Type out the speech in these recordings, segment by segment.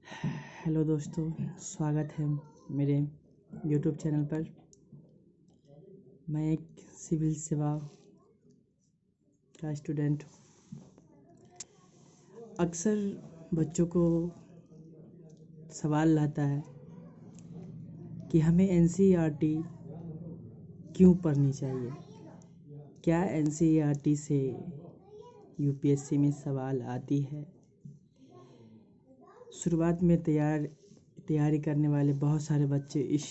Hello दोस्तों, स्वागत है मेरे यूट्यूब चैनल पर। मैं एक सिविल सेवा का स्टूडेंट हूँ। अक्सर बच्चों को सवाल रहता है कि हमें एनसीईआरटी क्यों पढ़नी चाहिए। क्या एनसीईआरटी से यूपीएससी में सवाल आती है। शुरुआत में तैयारी करने वाले बहुत सारे बच्चे इस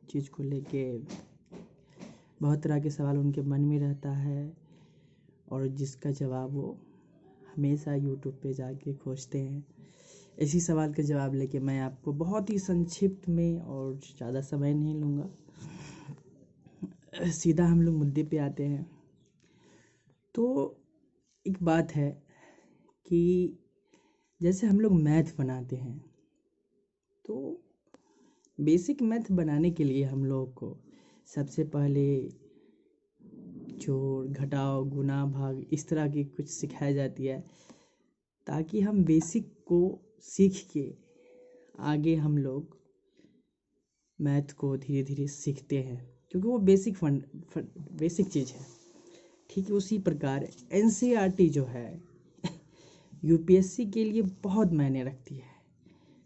चीज़ को लेके बहुत तरह के सवाल उनके मन में रहता है और जिसका जवाब वो हमेशा यूट्यूब पे जाके खोजते हैं। इसी सवाल का जवाब लेके मैं आपको बहुत ही संक्षिप्त में और ज़्यादा समय नहीं लूँगा, सीधा हम लोग मुद्दे पे आते हैं। तो एक बात है कि जैसे हम लोग मैथ बनाते हैं तो बेसिक मैथ बनाने के लिए हम लोग को सबसे पहले जोड़ घटाव गुणा भाग इस तरह की कुछ सिखाई जाती है, ताकि हम बेसिक को सीख के आगे हम लोग मैथ को धीरे धीरे सीखते हैं, क्योंकि वो बेसिक चीज़ है। ठीक है, उसी प्रकार एनसीईआरटी जो है यूपीएससी के लिए बहुत मायने रखती है।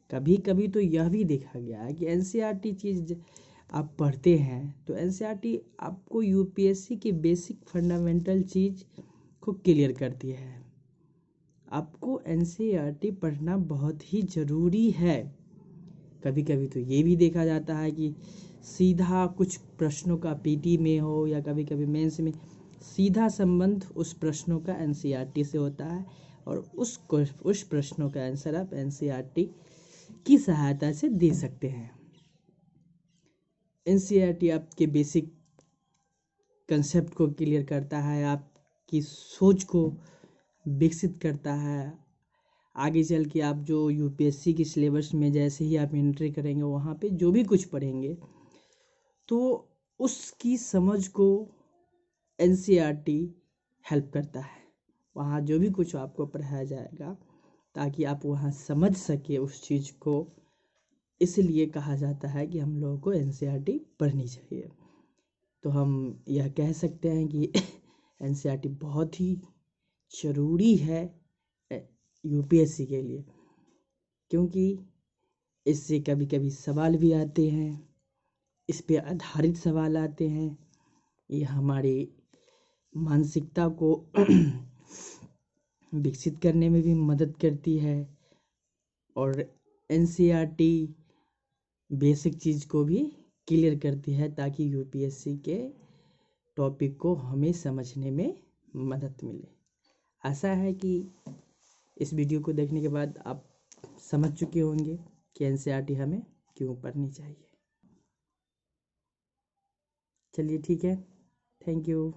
कभी कभी तो यह भी देखा गया है कि एनसीईआरटी चीज़ आप पढ़ते हैं तो एनसीईआरटी आपको यूपीएससी की बेसिक फंडामेंटल चीज़ को क्लियर करती है। आपको एनसीईआरटी पढ़ना बहुत ही ज़रूरी है। कभी कभी तो ये भी देखा जाता है कि सीधा कुछ प्रश्नों का पीटी में हो या कभी कभी मेंस में सीधा संबंध उस प्रश्नों का एनसीईआरटी से होता है और उस प्रश्नों का आंसर आप एनसीईआरटी की सहायता से दे सकते हैं। एनसीईआरटी आपके बेसिक कंसेप्ट को क्लियर करता है, आपकी सोच को विकसित करता है। आगे चल के आप जो यूपीएससी की सिलेबस में जैसे ही आप एंट्री करेंगे वहाँ पे जो भी कुछ पढ़ेंगे तो उसकी समझ को एनसीईआरटी हेल्प करता है। वहाँ जो भी कुछ आपको पढ़ाया जाएगा ताकि आप वहाँ समझ सके उस चीज़ को, इसलिए कहा जाता है कि हम लोगों को एनसीईआरटी पढ़नी चाहिए। तो हम यह कह सकते हैं कि एनसीईआरटी बहुत ही ज़रूरी है यूपीएससी के लिए, क्योंकि इससे कभी कभी सवाल भी आते हैं, इस पे आधारित सवाल आते हैं। ये हमारी मानसिकता को विकसित करने में भी मदद करती है और एनसीईआरटी बेसिक चीज़ को भी क्लियर करती है ताकि यूपीएससी के टॉपिक को हमें समझने में मदद मिले। आशा है कि इस वीडियो को देखने के बाद आप समझ चुके होंगे कि एनसीईआरटी हमें क्यों पढ़नी चाहिए। चलिए ठीक है, थैंक यू।